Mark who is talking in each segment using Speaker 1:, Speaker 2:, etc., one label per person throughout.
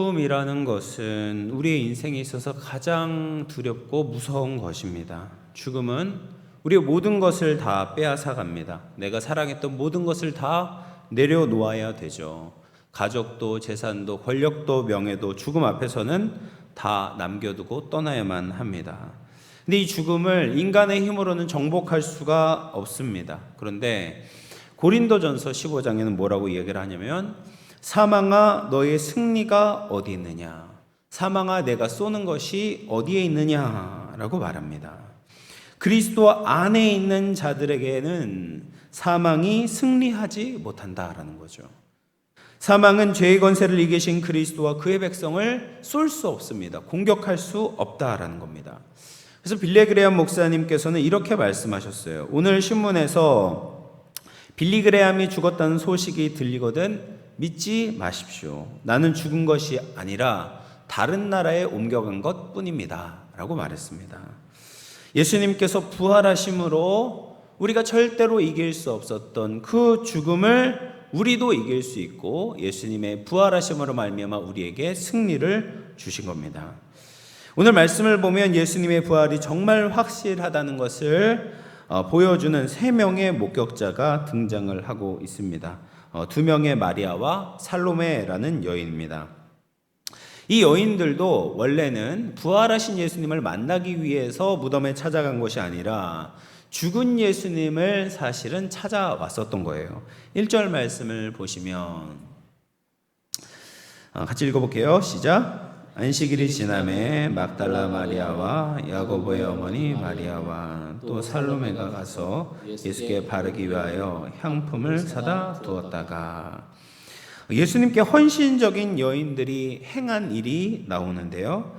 Speaker 1: 죽음이라는 것은 우리의 인생에 있어서 가장 두렵고 무서운 것입니다. 죽음은 우리의 모든 것을 다 빼앗아갑니다. 내가 사랑했던 모든 것을 다 내려놓아야 되죠. 가족도 재산도 권력도 명예도 죽음 앞에서는 다 남겨두고 떠나야만 합니다. 근데 이 죽음을 인간의 힘으로는 정복할 수가 없습니다. 그런데 고린도전서 15장에는 뭐라고 얘기를 하냐면, 사망아 너의 승리가 어디 있느냐, 사망아 내가 쏘는 것이 어디에 있느냐라고 말합니다. 그리스도 안에 있는 자들에게는 사망이 승리하지 못한다라는 거죠. 사망은 죄의 권세를 이기신 그리스도와 그의 백성을 쏠 수 없습니다. 공격할 수 없다라는 겁니다. 그래서 빌리 그레암 목사님께서는 이렇게 말씀하셨어요. 오늘 신문에서 빌리 그레암이 죽었다는 소식이 들리거든 믿지 마십시오. 나는 죽은 것이 아니라 다른 나라에 옮겨간 것 뿐입니다 라고 말했습니다. 예수님께서 부활하심으로 우리가 절대로 이길 수 없었던 그 죽음을 우리도 이길 수 있고, 예수님의 부활하심으로 말미암아 우리에게 승리를 주신 겁니다. 오늘 말씀을 보면 예수님의 부활이 정말 확실하다는 것을 보여주는 3명의 목격자가 등장을 하고 있습니다. 2명의 마리아와 살로메라는 여인입니다. 이 여인들도 원래는 부활하신 예수님을 만나기 위해서 무덤에 찾아간 것이 아니라 죽은 예수님을 사실은 찾아왔었던 거예요. 1절 말씀을 보시면 같이 읽어볼게요. 시작. 안식일이 지남에 막달라 마리아와 야고보의 어머니 마리아와 또 살로메가 가서 예수께 바르기 위하여 향품을 사다 두었다가, 예수님께 헌신적인 여인들이 행한 일이 나오는데요.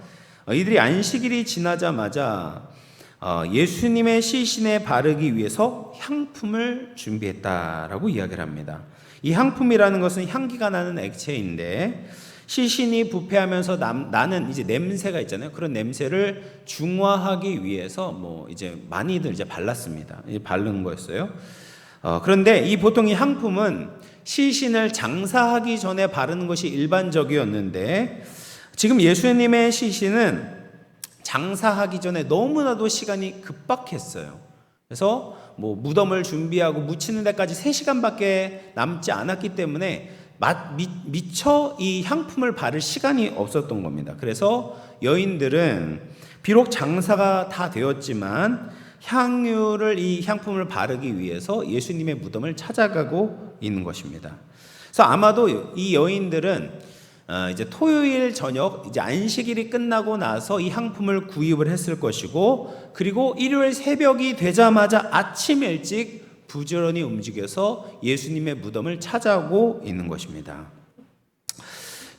Speaker 1: 이들이 안식일이 지나자마자 예수님의 시신에 바르기 위해서 향품을 준비했다라고 이야기를 합니다. 이 향품이라는 것은 향기가 나는 액체인데, 시신이 부패하면서 나는 이제 냄새가 있잖아요. 그런 냄새를 중화하기 위해서 이제 많이들 이제 발랐습니다. 바른 거였어요. 그런데 이 보통 이 향품은 시신을 장사하기 전에 바르는 것이 일반적이었는데, 지금 예수님의 시신은 장사하기 전에 너무나도 시간이 급박했어요. 그래서 무덤을 준비하고 묻히는 데까지 3시간밖에 남지 않았기 때문에 미처 이 향품을 바를 시간이 없었던 겁니다. 그래서 여인들은 비록 장사가 다 되었지만 이 향품을 바르기 위해서 예수님의 무덤을 찾아가고 있는 것입니다. 그래서 아마도 이 여인들은 이제 토요일 저녁, 이제 안식일이 끝나고 나서 이 향품을 구입을 했을 것이고, 그리고 일요일 새벽이 되자마자 아침 일찍 부지런히 움직여서 예수님의 무덤을 찾아오고 있는 것입니다.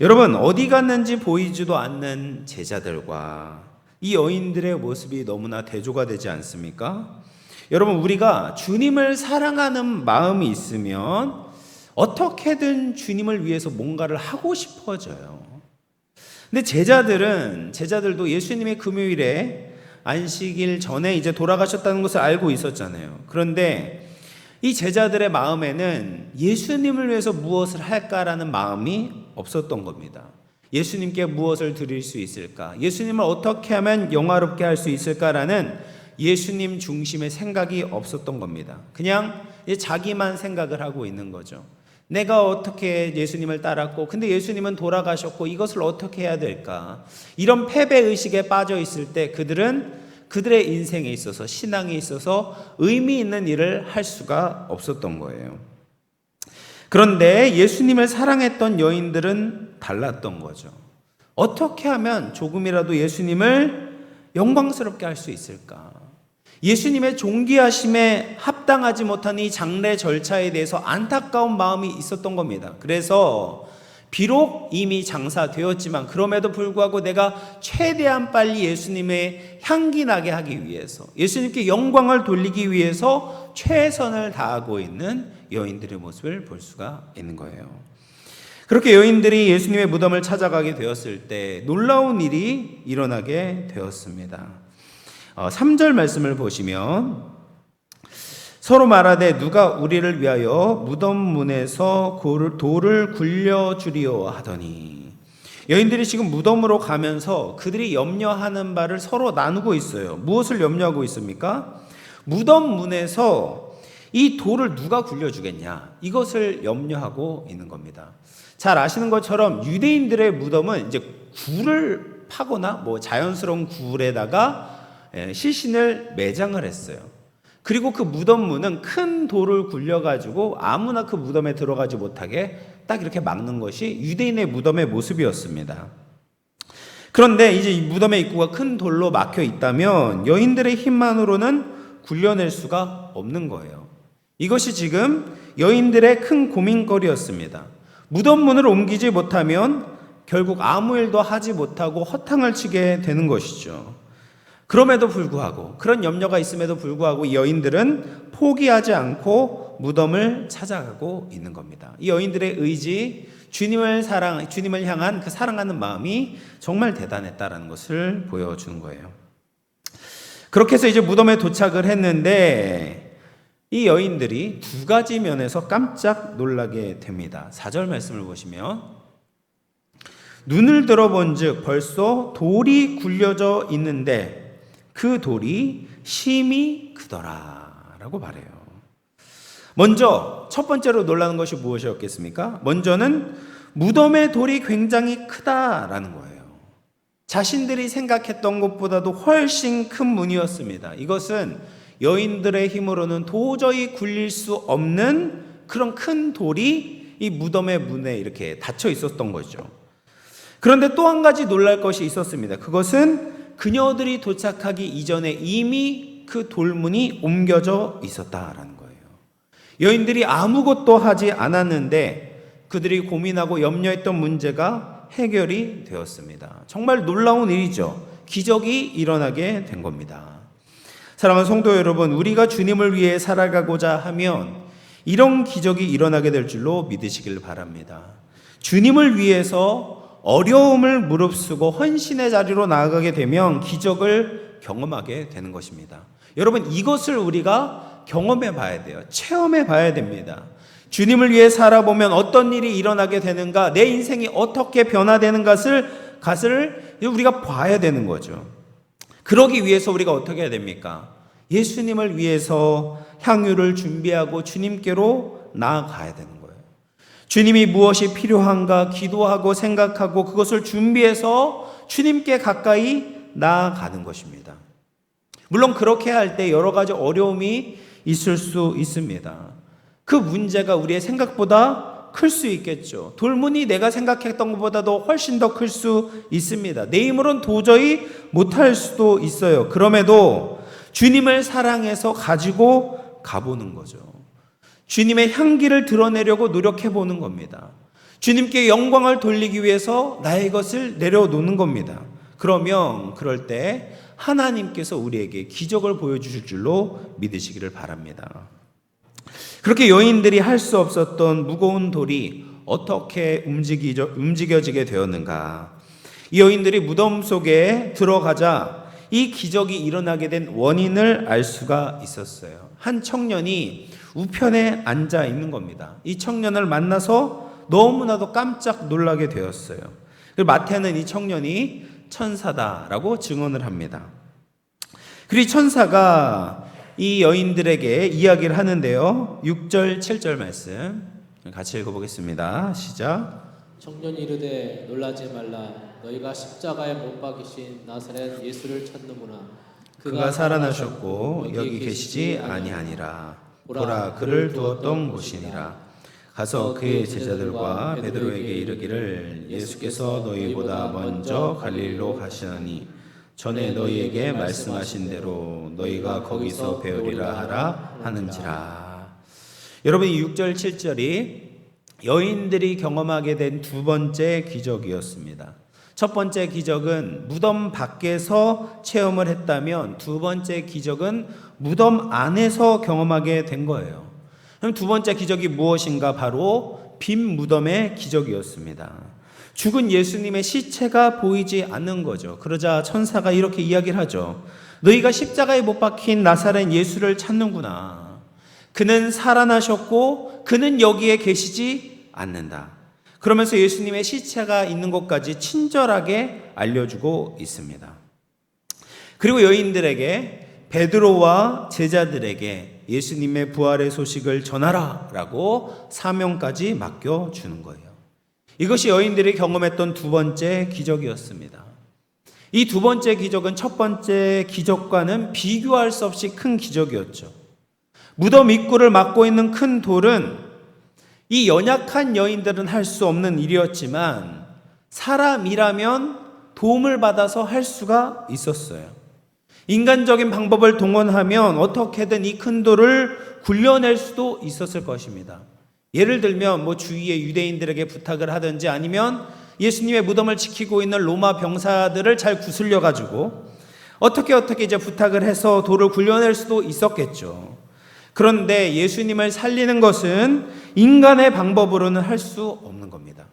Speaker 1: 여러분, 어디 갔는지 보이지도 않는 제자들과 이 여인들의 모습이 너무나 대조가 되지 않습니까? 여러분, 우리가 주님을 사랑하는 마음이 있으면 어떻게든 주님을 위해서 뭔가를 하고 싶어져요. 근데 제자들도 예수님의 금요일에 안식일 전에 이제 돌아가셨다는 것을 알고 있었잖아요. 그런데 이 제자들의 마음에는 예수님을 위해서 무엇을 할까라는 마음이 없었던 겁니다. 예수님께 무엇을 드릴 수 있을까? 예수님을 어떻게 하면 영화롭게 할 수 있을까라는 예수님 중심의 생각이 없었던 겁니다. 그냥 자기만 생각을 하고 있는 거죠. 내가 어떻게 예수님을 따랐고, 근데 예수님은 돌아가셨고, 이것을 어떻게 해야 될까? 이런 패배의식에 빠져 있을 때 그들의 인생에 있어서, 신앙에 있어서 의미 있는 일을 할 수가 없었던 거예요. 그런데 예수님을 사랑했던 여인들은 달랐던 거죠. 어떻게 하면 조금이라도 예수님을 영광스럽게 할 수 있을까? 예수님의 존귀하심에 합당하지 못한 이 장례 절차에 대해서 안타까운 마음이 있었던 겁니다. 그래서 비록 이미 장사되었지만 그럼에도 불구하고 내가 최대한 빨리 예수님의 향기 나게 하기 위해서, 예수님께 영광을 돌리기 위해서 최선을 다하고 있는 여인들의 모습을 볼 수가 있는 거예요. 그렇게 여인들이 예수님의 무덤을 찾아가게 되었을 때 놀라운 일이 일어나게 되었습니다. 3절 말씀을 보시면 서로 말하되 누가 우리를 위하여 무덤 문에서 돌을 굴려주리오 하더니, 여인들이 지금 무덤으로 가면서 그들이 염려하는 바를 서로 나누고 있어요. 무엇을 염려하고 있습니까? 무덤 문에서 이 돌을 누가 굴려주겠냐, 이것을 염려하고 있는 겁니다. 잘 아시는 것처럼 유대인들의 무덤은 이제 굴을 파거나 자연스러운 굴에다가 시신을 매장을 했어요. 그리고 그 무덤 문은 큰 돌을 굴려가지고 아무나 그 무덤에 들어가지 못하게 딱 이렇게 막는 것이 유대인의 무덤의 모습이었습니다. 그런데 이제 이 무덤의 입구가 큰 돌로 막혀 있다면 여인들의 힘만으로는 굴려낼 수가 없는 거예요. 이것이 지금 여인들의 큰 고민거리였습니다. 무덤 문을 옮기지 못하면 결국 아무 일도 하지 못하고 허탕을 치게 되는 것이죠. 그럼에도 불구하고, 그런 염려가 있음에도 불구하고 이 여인들은 포기하지 않고 무덤을 찾아가고 있는 겁니다. 이 여인들의 의지, 주님을 향한 그 사랑하는 마음이 정말 대단했다라는 것을 보여주는 거예요. 그렇게 해서 이제 무덤에 도착을 했는데 이 여인들이 두 가지 면에서 깜짝 놀라게 됩니다. 4절 말씀을 보시면, 눈을 들어본즉 벌써 돌이 굴려져 있는데 그 돌이 심히 크더라라고 말해요. 먼저 첫 번째로 놀라는 것이 무엇이었겠습니까? 먼저는 무덤의 돌이 굉장히 크다라는 거예요. 자신들이 생각했던 것보다도 훨씬 큰 문이었습니다. 이것은 여인들의 힘으로는 도저히 굴릴 수 없는 그런 큰 돌이 이 무덤의 문에 이렇게 닫혀 있었던 거죠. 그런데 또 한 가지 놀랄 것이 있었습니다. 그것은 그녀들이 도착하기 이전에 이미 그 돌문이 옮겨져 있었다라는 거예요. 여인들이 아무것도 하지 않았는데 그들이 고민하고 염려했던 문제가 해결이 되었습니다. 정말 놀라운 일이죠. 기적이 일어나게 된 겁니다. 사랑하는 성도 여러분, 우리가 주님을 위해 살아가고자 하면 이런 기적이 일어나게 될 줄로 믿으시길 바랍니다. 주님을 위해서 어려움을 무릅쓰고 헌신의 자리로 나아가게 되면 기적을 경험하게 되는 것입니다. 여러분, 이것을 우리가 경험해 봐야 돼요. 체험해 봐야 됩니다. 주님을 위해 살아보면 어떤 일이 일어나게 되는가, 내 인생이 어떻게 변화되는 것을 우리가 봐야 되는 거죠. 그러기 위해서 우리가 어떻게 해야 됩니까? 예수님을 위해서 향유를 준비하고 주님께로 나아가야 되는 거예요. 주님이 무엇이 필요한가 기도하고 생각하고 그것을 준비해서 주님께 가까이 나아가는 것입니다. 물론 그렇게 할 때 여러 가지 어려움이 있을 수 있습니다. 그 문제가 우리의 생각보다 클 수 있겠죠. 돌문이 내가 생각했던 것보다도 훨씬 더 클 수 있습니다. 내 힘으로는 도저히 못할 수도 있어요. 그럼에도 주님을 사랑해서 가지고 가보는 거죠. 주님의 향기를 드러내려고 노력해 보는 겁니다. 주님께 영광을 돌리기 위해서 나의 것을 내려놓는 겁니다. 그럴 때 하나님께서 우리에게 기적을 보여주실 줄로 믿으시기를 바랍니다. 그렇게 여인들이 할 수 없었던 무거운 돌이 어떻게 움직여지게 되었는가? 이 여인들이 무덤 속에 들어가자 이 기적이 일어나게 된 원인을 알 수가 있었어요. 한 청년이 우편에 앉아 있는 겁니다. 이 청년을 만나서 너무나도 깜짝 놀라게 되었어요. 그리고 마태는 이 청년이 천사다라고 증언을 합니다. 그리고 이 천사가 이 여인들에게 이야기를 하는데요. 6절, 7절 말씀 같이 읽어보겠습니다. 시작.
Speaker 2: 청년이 이르되 놀라지 말라. 너희가 십자가에 못 박이신 나사렛 예수를 찾는구나.
Speaker 1: 그가 살아나셨고 여기 계시지 아니하니라. 보라, 그를 두었던 곳이니라. 가서 그의 제자들과 베드로에게 이르기를 예수께서 너희보다 먼저 갈릴리로 가시나니 전에 너희에게 말씀하신 대로 너희가 거기서 배우리라 하라 하는지라. 여러분, 이 6절 7절이 여인들이 경험하게 된 두 번째 기적이었습니다. 첫 번째 기적은 무덤 밖에서 체험을 했다면 두 번째 기적은 무덤 안에서 경험하게 된 거예요. 그럼 두 번째 기적이 무엇인가? 바로 빈 무덤의 기적이었습니다. 죽은 예수님의 시체가 보이지 않는 거죠. 그러자 천사가 이렇게 이야기를 하죠. 너희가 십자가에 못 박힌 나사렛 예수를 찾는구나. 그는 살아나셨고 그는 여기에 계시지 않는다. 그러면서 예수님의 시체가 있는 곳까지 친절하게 알려주고 있습니다. 그리고 여인들에게, 베드로와 제자들에게 예수님의 부활의 소식을 전하라 라고 사명까지 맡겨주는 거예요. 이것이 여인들이 경험했던 두 번째 기적이었습니다. 이 두 번째 기적은 첫 번째 기적과는 비교할 수 없이 큰 기적이었죠. 무덤 입구를 막고 있는 큰 돌은 이 연약한 여인들은 할 수 없는 일이었지만 사람이라면 도움을 받아서 할 수가 있었어요. 인간적인 방법을 동원하면 어떻게든 이 큰 돌을 굴려낼 수도 있었을 것입니다. 예를 들면 주위의 유대인들에게 부탁을 하든지 아니면 예수님의 무덤을 지키고 있는 로마 병사들을 잘 구슬려 가지고 어떻게 이제 부탁을 해서 돌을 굴려낼 수도 있었겠죠. 그런데 예수님을 살리는 것은 인간의 방법으로는 할 수 없는 겁니다.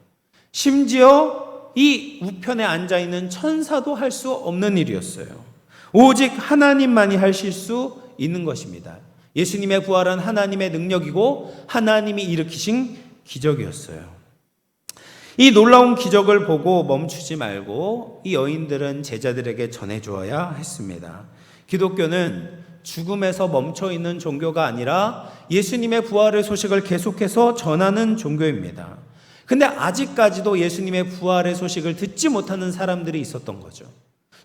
Speaker 1: 심지어 이 우편에 앉아 있는 천사도 할 수 없는 일이었어요. 오직 하나님만이 하실 수 있는 것입니다. 예수님의 부활은 하나님의 능력이고 하나님이 일으키신 기적이었어요. 이 놀라운 기적을 보고 멈추지 말고 이 여인들은 제자들에게 전해주어야 했습니다. 기독교는 죽음에서 멈춰있는 종교가 아니라 예수님의 부활의 소식을 계속해서 전하는 종교입니다. 근데 아직까지도 예수님의 부활의 소식을 듣지 못하는 사람들이 있었던 거죠.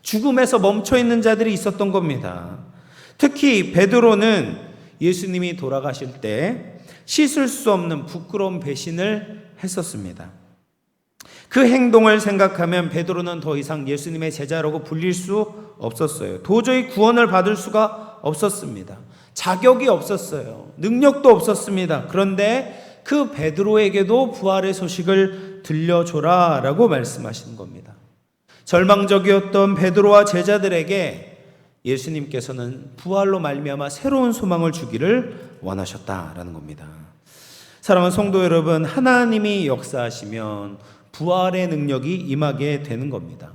Speaker 1: 죽음에서 멈춰있는 자들이 있었던 겁니다. 특히 베드로는 예수님이 돌아가실 때 씻을 수 없는 부끄러운 배신을 했었습니다. 그 행동을 생각하면 베드로는 더 이상 예수님의 제자라고 불릴 수 없었어요. 도저히 구원을 받을 수가 없었습니다. 자격이 없었어요. 능력도 없었습니다. 그런데 그 베드로에게도 부활의 소식을 들려줘라 라고 말씀하시는 겁니다. 절망적이었던 베드로와 제자들에게 예수님께서는 부활로 말미암아 새로운 소망을 주기를 원하셨다라는 겁니다. 사랑하는 성도 여러분, 하나님이 역사하시면 부활의 능력이 임하게 되는 겁니다.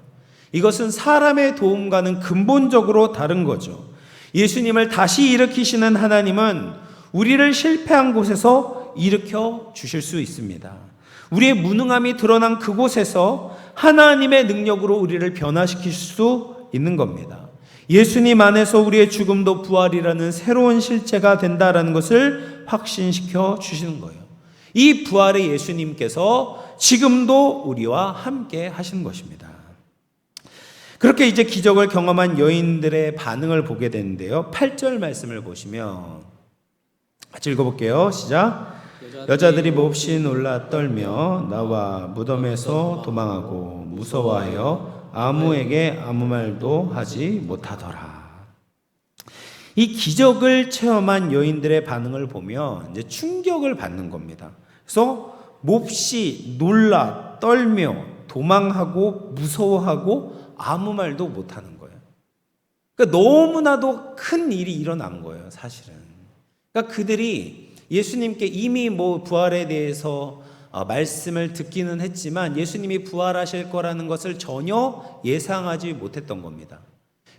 Speaker 1: 이것은 사람의 도움과는 근본적으로 다른 거죠. 예수님을 다시 일으키시는 하나님은 우리를 실패한 곳에서 일으켜 주실 수 있습니다. 우리의 무능함이 드러난 그곳에서 하나님의 능력으로 우리를 변화시킬 수 있는 겁니다. 예수님 안에서 우리의 죽음도 부활이라는 새로운 실체가 된다라는 것을 확신시켜 주시는 거예요. 이 부활의 예수님께서 지금도 우리와 함께 하시는 것입니다. 그렇게 이제 기적을 경험한 여인들의 반응을 보게 되는데요. 8절 말씀을 보시면 같이 읽어볼게요. 시작. 여자들이 몹시 놀라 떨며 나와 무덤에서 도망하고 무서워하여 아무에게 아무 말도 하지 못하더라. 이 기적을 체험한 여인들의 반응을 보면 이제 충격을 받는 겁니다. 그래서 몹시 놀라 떨며 도망하고 무서워하고 아무 말도 못하는 거예요. 그러니까 너무나도 큰 일이 일어난 거예요, 사실은. 그러니까 그들이 예수님께 이미 부활에 대해서 말씀을 듣기는 했지만 예수님이 부활하실 거라는 것을 전혀 예상하지 못했던 겁니다.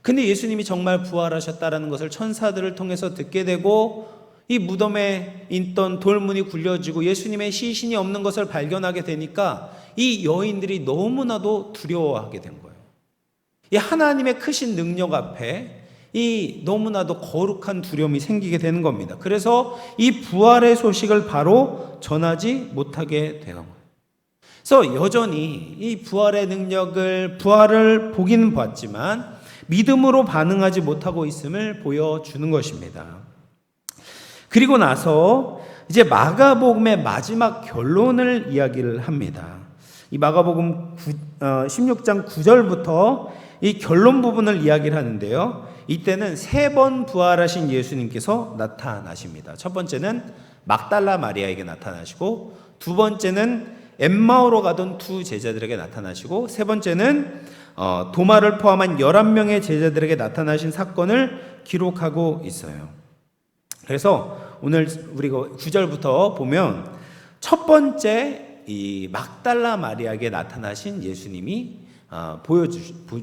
Speaker 1: 근데 예수님이 정말 부활하셨다라는 것을 천사들을 통해서 듣게 되고 이 무덤에 있던 돌문이 굴려지고 예수님의 시신이 없는 것을 발견하게 되니까 이 여인들이 너무나도 두려워하게 된 거예요. 이 하나님의 크신 능력 앞에 이 너무나도 거룩한 두려움이 생기게 되는 겁니다. 그래서 이 부활의 소식을 바로 전하지 못하게 되는 거예요. 그래서 여전히 이 부활의 부활을 보기는 봤지만 믿음으로 반응하지 못하고 있음을 보여주는 것입니다. 그리고 나서 이제 마가복음의 마지막 결론을 이야기를 합니다. 이 마가복음 16장 9절부터 이 결론 부분을 이야기를 하는데요. 이때는 3번 부활하신 예수님께서 나타나십니다. 첫 번째는 막달라 마리아에게 나타나시고, 두 번째는 엠마오로 가던 두 제자들에게 나타나시고, 세 번째는 도마를 포함한 11명의 제자들에게 나타나신 사건을 기록하고 있어요. 그래서 오늘 우리가 9절부터 보면 첫 번째 이 막달라 마리아에게 나타나신 예수님이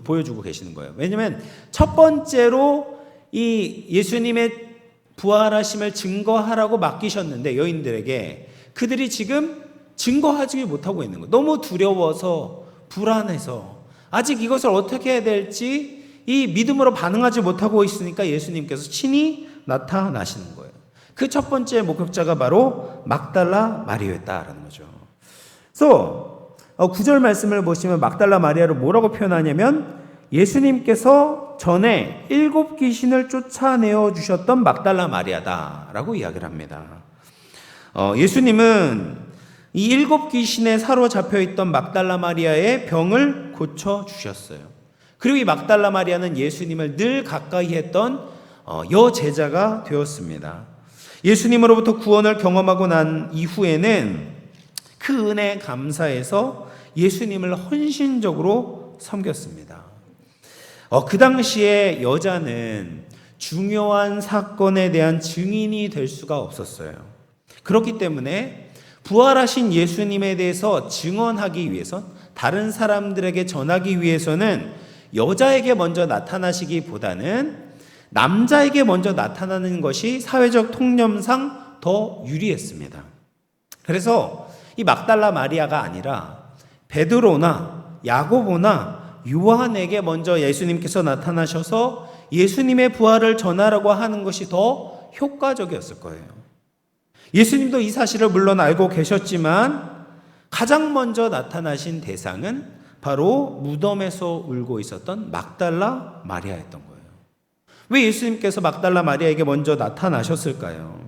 Speaker 1: 보여주고 계시는 거예요. 왜냐하면 첫 번째로 이 예수님의 부활하심을 증거하라고 맡기셨는데 여인들에게 그들이 지금 증거하지 못하고 있는 거예요. 너무 두려워서, 불안해서 아직 이것을 어떻게 해야 될지 이 믿음으로 반응하지 못하고 있으니까 예수님께서 친히 나타나시는 거예요. 그 첫 번째 목격자가 바로 막달라 마리아였다라는 거죠. 그래서 9절 말씀을 보시면 막달라 마리아를 뭐라고 표현하냐면 예수님께서 전에 7 귀신을 쫓아내어 주셨던 막달라 마리아다라고 이야기를 합니다. 예수님은 이 7 귀신에 사로잡혀 있던 막달라 마리아의 병을 고쳐 주셨어요. 그리고 이 막달라 마리아는 예수님을 늘 가까이 했던 여제자가 되었습니다. 예수님으로부터 구원을 경험하고 난 이후에는 그 은혜에 감사해서 예수님을 헌신적으로 섬겼습니다. 그 당시에 여자는 중요한 사건에 대한 증인이 될 수가 없었어요. 그렇기 때문에 부활하신 예수님에 대해서 증언하기 위해서, 다른 사람들에게 전하기 위해서는 여자에게 먼저 나타나시기보다는 남자에게 먼저 나타나는 것이 사회적 통념상 더 유리했습니다. 그래서 이 막달라 마리아가 아니라 베드로나 야고보나 요한에게 먼저 예수님께서 나타나셔서 예수님의 부활을 전하라고 하는 것이 더 효과적이었을 거예요. 예수님도 이 사실을 물론 알고 계셨지만 가장 먼저 나타나신 대상은 바로 무덤에서 울고 있었던 막달라 마리아였던 거예요. 왜 예수님께서 막달라 마리아에게 먼저 나타나셨을까요?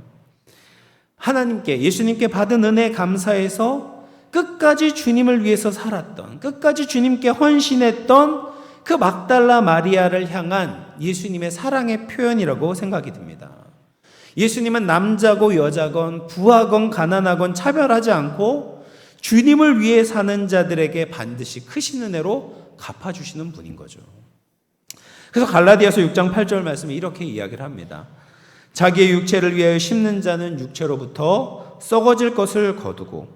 Speaker 1: 하나님께, 예수님께 받은 은혜에 감사해서 끝까지 주님을 위해서 살았던, 끝까지 주님께 헌신했던 그 막달라 마리아를 향한 예수님의 사랑의 표현이라고 생각이 듭니다. 예수님은 남자고 여자건 부하건 가난하건 차별하지 않고 주님을 위해 사는 자들에게 반드시 크신 은혜로 갚아주시는 분인 거죠. 그래서 갈라디아서 6장 8절 말씀에 이렇게 이야기를 합니다. 자기의 육체를 위하여 심는 자는 육체로부터 썩어질 것을 거두고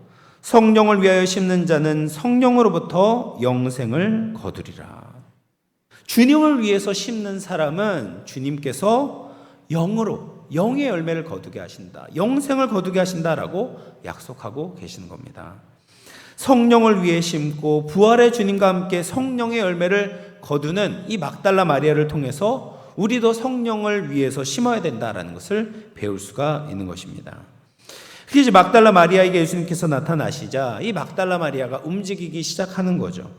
Speaker 1: 성령을 위하여 심는 자는 성령으로부터 영생을 거두리라. 주님을 위해서 심는 사람은 주님께서 영의 열매를 거두게 하신다, 영생을 거두게 하신다라고 약속하고 계시는 겁니다. 성령을 위해 심고 부활의 주님과 함께 성령의 열매를 거두는 이 막달라 마리아를 통해서 우리도 성령을 위해서 심어야 된다라는 것을 배울 수가 있는 것입니다. 그래서 막달라 마리아에게 예수님께서 나타나시자 이 막달라 마리아가 움직이기 시작하는 거죠.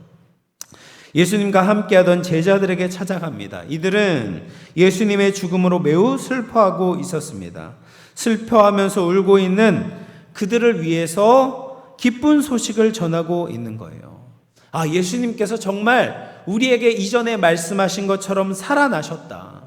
Speaker 1: 예수님과 함께하던 제자들에게 찾아갑니다. 이들은 예수님의 죽음으로 매우 슬퍼하고 있었습니다. 슬퍼하면서 울고 있는 그들을 위해서 기쁜 소식을 전하고 있는 거예요. 예수님께서 정말 우리에게 이전에 말씀하신 것처럼 살아나셨다.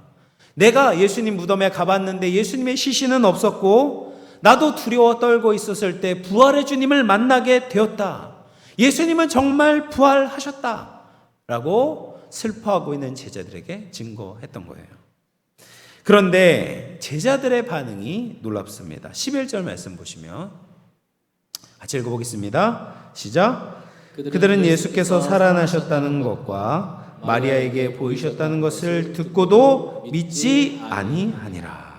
Speaker 1: 내가 예수님 무덤에 가봤는데 예수님의 시신은 없었고 나도 두려워 떨고 있었을 때 부활의 주님을 만나게 되었다. 예수님은 정말 부활하셨다 라고 슬퍼하고 있는 제자들에게 증거했던 거예요. 그런데 제자들의 반응이 놀랍습니다. 11절 말씀 보시면 같이 읽어보겠습니다. 시작. 그들은 예수께서 살아나셨다는 것과 마리아에게 보이셨다는 것을 듣고도 믿지 아니하니라.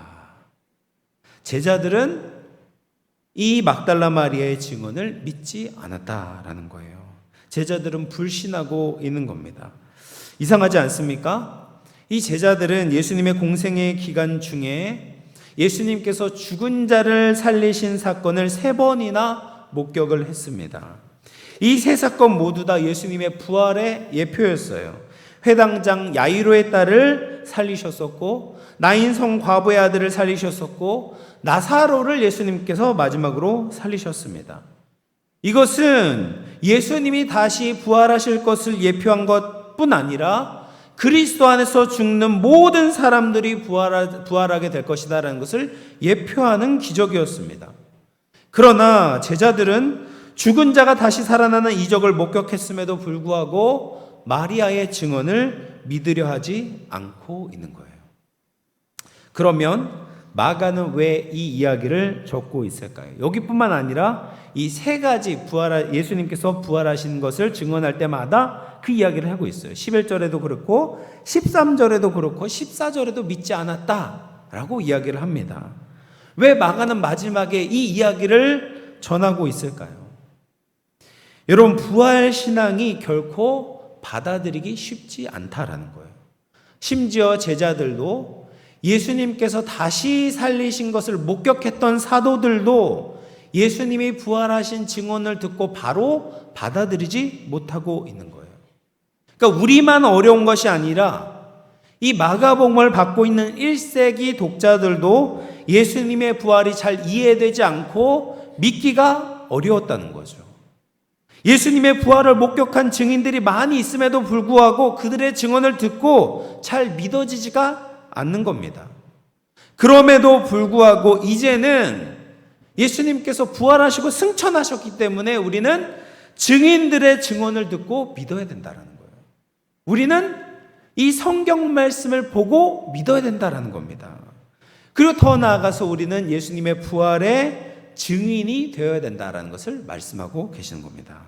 Speaker 1: 제자들은 이 막달라 마리아의 증언을 믿지 않았다라는 거예요. 제자들은 불신하고 있는 겁니다. 이상하지 않습니까? 이 제자들은 예수님의 공생의 기간 중에 예수님께서 죽은 자를 살리신 사건을 3번이나 목격을 했습니다. 이 3사건 모두 다 예수님의 부활의 예표였어요. 회당장 야이로의 딸을 살리셨었고, 나인성 과부의 아들을 살리셨었고, 나사로를 예수님께서 마지막으로 살리셨습니다. 이것은 예수님이 다시 부활하실 것을 예표한 것뿐 아니라 그리스도 안에서 죽는 모든 사람들이 부활하게 될 것이다라는 것을 예표하는 기적이었습니다. 그러나 제자들은 죽은 자가 다시 살아나는 이적을 목격했음에도 불구하고 마리아의 증언을 믿으려 하지 않고 있는 거예요. 그러면 마가는 왜 이 이야기를 적고 있을까요? 여기뿐만 아니라 이 3가지 예수님께서 부활하신 것을 증언할 때마다 그 이야기를 하고 있어요. 11절에도 그렇고 13절에도 그렇고 14절에도 믿지 않았다라고 이야기를 합니다. 왜 마가는 마지막에 이 이야기를 전하고 있을까요? 여러분, 부활 신앙이 결코 받아들이기 쉽지 않다라는 거예요. 심지어 제자들도 예수님께서 다시 살리신 것을 목격했던 사도들도 예수님이 부활하신 증언을 듣고 바로 받아들이지 못하고 있는 거예요. 그러니까 우리만 어려운 것이 아니라 이 마가복음을 받고 있는 1세기 독자들도 예수님의 부활이 잘 이해되지 않고 믿기가 어려웠다는 거죠. 예수님의 부활을 목격한 증인들이 많이 있음에도 불구하고 그들의 증언을 듣고 잘 믿어지지가 않는 겁니다. 그럼에도 불구하고 이제는 예수님께서 부활하시고 승천하셨기 때문에 우리는 증인들의 증언을 듣고 믿어야 된다는 거예요. 우리는 이 성경 말씀을 보고 믿어야 된다는 겁니다. 그리고 더 나아가서 우리는 예수님의 부활의 증인이 되어야 된다는 것을 말씀하고 계시는 겁니다.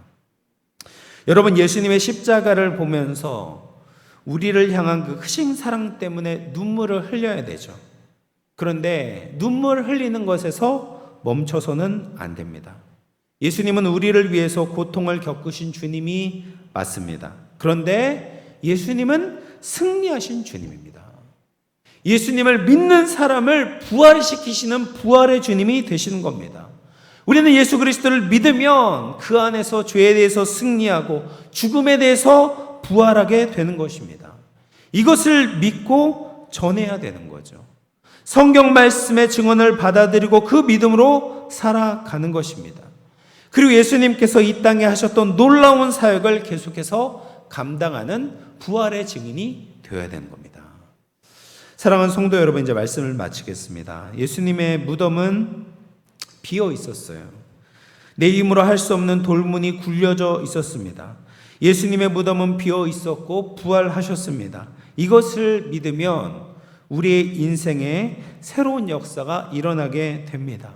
Speaker 1: 여러분, 예수님의 십자가를 보면서 우리를 향한 그 크신 사랑 때문에 눈물을 흘려야 되죠. 그런데 눈물 흘리는 것에서 멈춰서는 안 됩니다. 예수님은 우리를 위해서 고통을 겪으신 주님이 맞습니다. 그런데 예수님은 승리하신 주님입니다. 예수님을 믿는 사람을 부활시키시는 부활의 주님이 되시는 겁니다. 우리는 예수 그리스도를 믿으면 그 안에서 죄에 대해서 승리하고 죽음에 대해서 부활하게 되는 것입니다. 이것을 믿고 전해야 되는 거죠. 성경 말씀의 증언을 받아들이고 그 믿음으로 살아가는 것입니다. 그리고 예수님께서 이 땅에 하셨던 놀라운 사역을 계속해서 감당하는 부활의 증인이 되어야 되는 겁니다. 사랑하는 성도 여러분, 이제 말씀을 마치겠습니다. 예수님의 무덤은 비어 있었어요. 내 힘으로 할 수 없는 돌문이 굴려져 있었습니다. 예수님의 무덤은 비어 있었고 부활하셨습니다. 이것을 믿으면 우리의 인생에 새로운 역사가 일어나게 됩니다.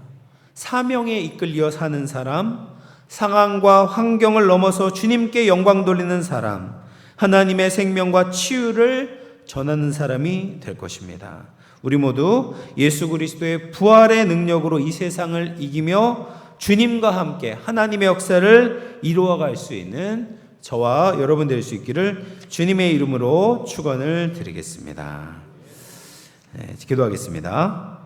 Speaker 1: 사명에 이끌려 사는 사람, 상황과 환경을 넘어서 주님께 영광 돌리는 사람, 하나님의 생명과 치유를 전하는 사람이 될 것입니다. 우리 모두 예수 그리스도의 부활의 능력으로 이 세상을 이기며 주님과 함께 하나님의 역사를 이루어갈 수 있는 저와 여러분 될 수 있기를 주님의 이름으로 축원을 드리겠습니다. 기도하겠습니다.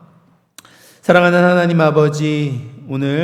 Speaker 1: 사랑하는 하나님 아버지, 오늘